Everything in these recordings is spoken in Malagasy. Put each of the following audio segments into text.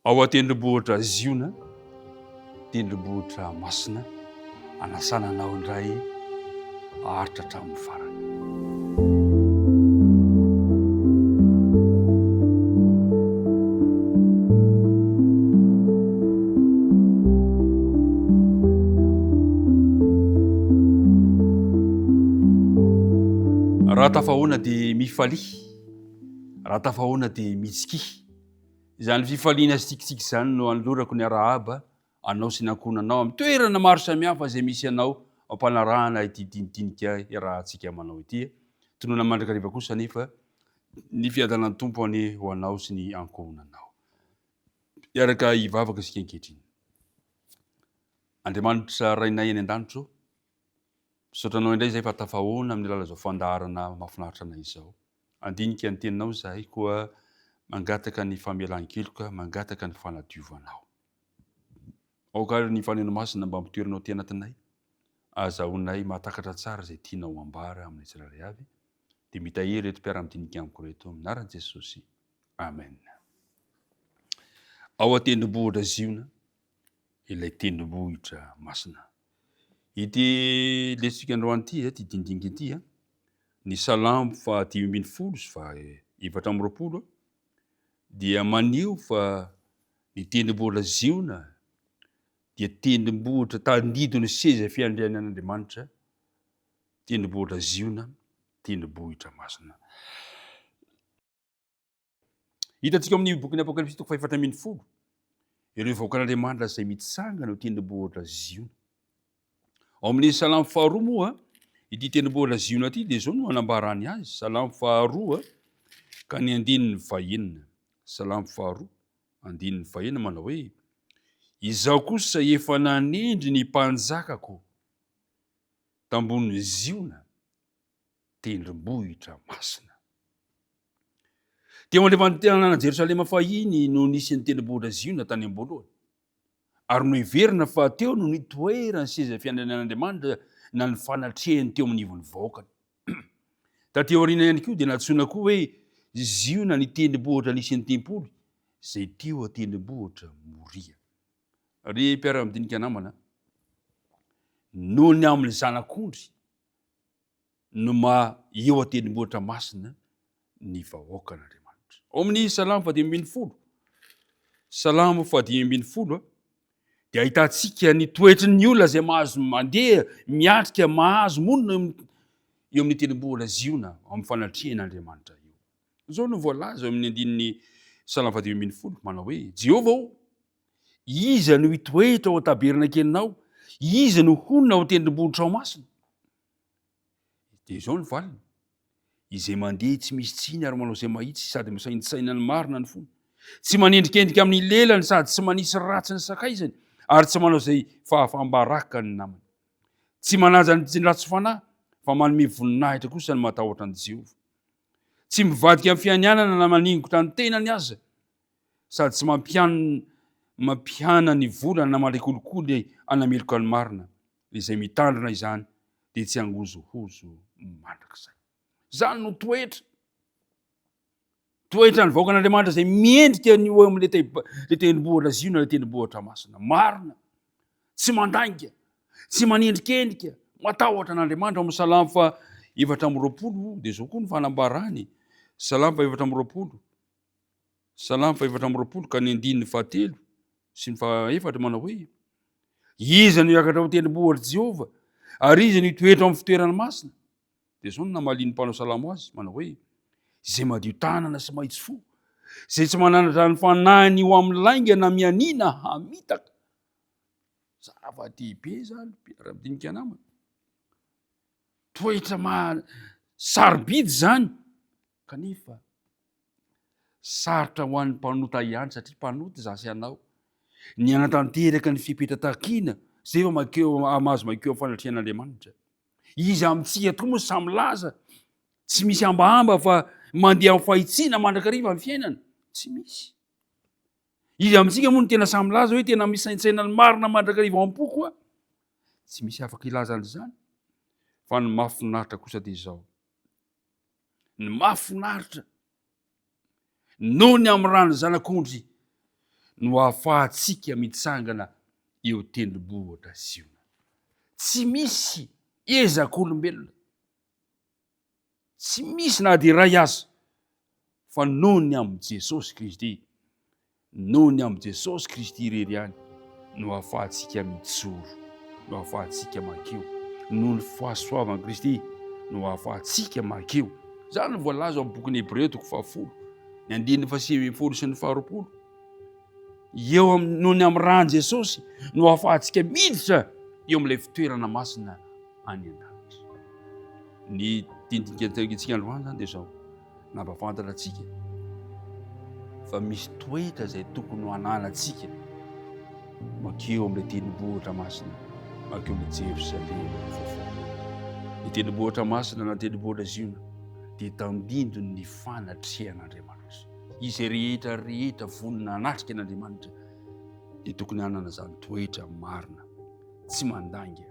ao atendrombohitra ziona, tendrombohitra masina, anasananao indray aharitra hatramin'ny farany. Raha tafahoana dia mifalia, raha tafahoana dia mitsiki. Izany fifaliana sikitsiky izany no anolorako ny arahaba anao sy ny ankonanao amin'ny toerana maro samihafa izay misy anao ampanarahana ity dinidinika iarahantsika manao ity. Tonoana mandrakariva kosa nefa ny fiadanan'ny tompo any ho anao sy ny ankonanao. Iaraka hivavaka isika ankehitriny. Andriamanitra rainay any an-danitro, misaotranao indray izay fa tafahoana amin'ny alalan'izao fandaharana mahafinaritra anay izao. Andinika ny teninao izahay koa mangataka ny famelan-keloka, mangataka ny fanadiovanao. Aoka ny faneno masina mba mitoeranao ty anatinay, azahoanay mahatakatra tsara izay tianao ambara amin'ny tsirairay avy, dia mitahery reto mpiara-midinika amiko reto amin'ny anaran'i Jesosy. Amen. Ao an-tendrombohitra ziona, ilay tendrombohitra masina. Ity lesika androany ity, ty dindinika ity, ny Salamo 5:7 dia maneho fa ny tendrombohitra ziona dia tendrombohitra tandidony seza fiandrianan'Andriamanitra, tendrombohitra ziona, tendrombohitra masina. Hitantsika amin'ny bokin'ny Apokalipsy 4:10, ireo vahoakan'Andriamanitra izay mitsangana eo tendrombohitra ziona. Ao amin'ny Salamo 2 moa, ity tendrombohitra ziona ity dia izao no anambarany azy. Salamo 2 ka ny 9:1. Salamo 2:9 manao hoe: izaho kosa efa nanendry ny mpanjakako tambony ziona, tendrombohitra masina. Teo andrefany tanàna Jerosalema fahiny no nisy ny tendrombohitra ziona tany am-boalohany. Ary no iverina fa teo no nitoerany seza fiandrianan'Andriamanitra na ny fanatrehany teo amin'ny ivon'ny vahoakany. Taty aoriana ihany koa dia natsoina koa hoe ziona ny tendrombohitra nisy ny tempoly, izay teo tendrombohitra Moria. Ry mpiara-midinika namana, noho ny amin'ny zanak'ondry no eo tendrombohitra masina ny vahoakan'Andriamanitra. Ao amin'ny Salamo 5:10, Salamo 5:10 dia ahitantsika ny toetry ny olona izay mahazo mandeha miatrika, mahazo monina eo amin'ny tendrombohitra ziona amin'ny fanatrehan'Andriamanitra io. Izao no voalaza amin'ny andininy Salamo 5:10 manao hoe: Jehovah, iza no hitoetra ao an-tabernakelinao, iza no honina ao tendrombohitra ao masina. Dia izao ny valiny, izay mandeha tsy misy tsiny ary manao izay mahitsy sady misaintsaina ny marina ny fony, tsy manendrikendrika amin'ny lelany sady tsy manisy ratsy ny sakaizany, ary tsy manao izay fahafambaraka ny namany, tsy manaja ny ratsy fanahy, fa manome voninahitra kosa ny matahotra ny Jehovah, tsy mivadika amin'ny fianianana na maningotra ny tenany aza, sady tsy mampiana ny volana na mandray kolikoly anameloka ny marina, izay mitandrina izany dia tsy hangozohozo mandrakizay. Zany no toetra ny vahoakan'Andriamanitra izay miendrika ny eo amin'ilay tendrombohitra ziona, ilay tendrombohitra masina, marina, tsy mandainga, tsy manendrikendrika, matahotra an'Andriamanitra. Amin'ny Salamo 4:20 dia izao koa ny fanambarany. Salamo 4:20, Salamo 4:20 ka ny 9:7 sy ny 4 manao hoe: iza no hiakatra ao tendrombohitra Jehovah, ary iza no hitoetra amin'ny fitoerany masina. Dia izao no namalian'ny mpanao Salamo azy manao hoe: izay madio tanana sy mahitsy fo, izay tsy mananatra ny fanahiny ho amin'ny laingana mianina hamitaka. Zava-dehibe zany, mpiara-midinika namana. Toetra sarobidy zany, kanefa sarotra ho an'ny mpanota ihany, satria mpanota zasy ianao ny anatanteraka ny fipetra-takiana izay efa mahazo mankeo amin'ny fanatrehan'Andriamanitra. Izy amintsika tokoa moa samy laza, tsy misy ambahamba fa mandeha amin'ny fahitsiana mandrakariva ny fiainana, tsy misy. Izy amintsika moa no tena samy laza hoe tena misaintsaina ny marina mandrakariva ao am-po koa, tsy misy afaka ilazan'izany. Fa ny mahafinaritra kosa dia izao, ny mahafinaritra noho ny amin'ny rano zanak'ondry no ahafahantsika mitsangana eo tendrombohitra Ziona. Tsy misy ezak'olombelona, tsy misy na dia ray aza, fa noho ny amin'ny Jesosy Kristy, noho ny amin'ny Jesosy Kristy irery ihany no ahafahantsika mijoro, no ahafahantsika makeo, noho ny fahasoavan'i Kristy no ahafahantsika makeo. Zany voalaza amin'ny bokin'ny Hébreo 10, ny 9 sy ny 20. Eo noho ny amin'ny ran'i Jesosy no ahafahantsika miditra eo amin'ilay fitoerana masina any an-danitra. Ny dindikantsika androany zany dia zao, nampafantatra antsika fa misy toetra izay tokony ho ananantsika makeo amin'ilay tendrombohitra masina, makeo amin'ilay Jerosalema vaovao. Ny tendrombohitra masina na tendrombohitra Ziona dia tandindro ny fanatrehan'Andriamanitra. Izy rehetra vonona hanatrika an'Andriamanitra dia tokony hanana zany toetra marina, tsy mandanga,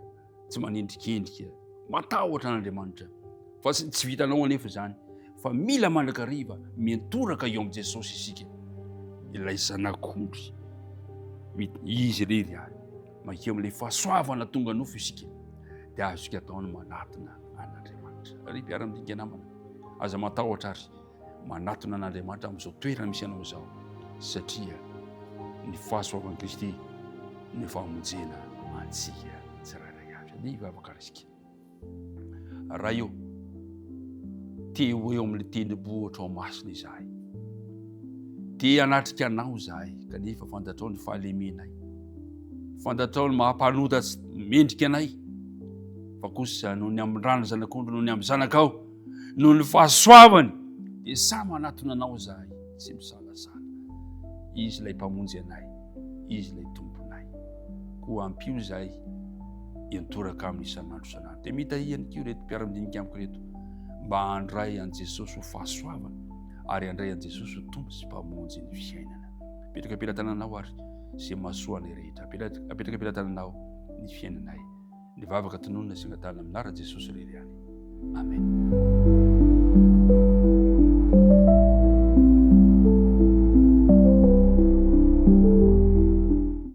tsy manendrikendrika, matahotra an'Andriamanitra. Fa tsy vitanao anefa zany, fa mila mandrakariva, miantoraka eo amin'i Jesosy isika, ilay zanak'ondry, izy irery ihany, makeo amin'ilay fahasoavana tonga nofo isika, dia azontsika ataony manatona an'Andriamanitra. Ary mpiara-midinika namana, aza matahotra ary manatona an'Andriamanitra amin'izao toerana misy anao izao, satria ny fahasoavan'i Kristy ny famonjena antsika tsirairay avy. Ny vavaka risika raha io teo eo amin'ny tendrombohitra ao masina izahay, te hanatrika anao izahay, kanefa fantatrao ny fahalemenay, fantatrao ny mahampanotatsy mendrika anay, fa kosa noho ny amin'ny rano zanak'ondry, noho ny amin'ny zanakao, noho ny fahasoavany, dia samy manatona anao izahay, tsy misalasala. Izy ilay mpamonjy anay, izy ilay tomponay, koa ampio izahay hiantoraka amin'ny isan'andro. Dia mitahihany kio reto mpiara-midinika amiko reto, mba handray an Jesosy ho fahasoavana, ary handray an Jesosy ho tompo sy mpamonjy ny fiainana. Apetraka ampelantananao ary izay mahasoa anay rehetra, apetraka ampelantananao ny fiainanay. Ny vavaka tononona sy angatana amin'ny anarana Jesosy irery ihany. Amen.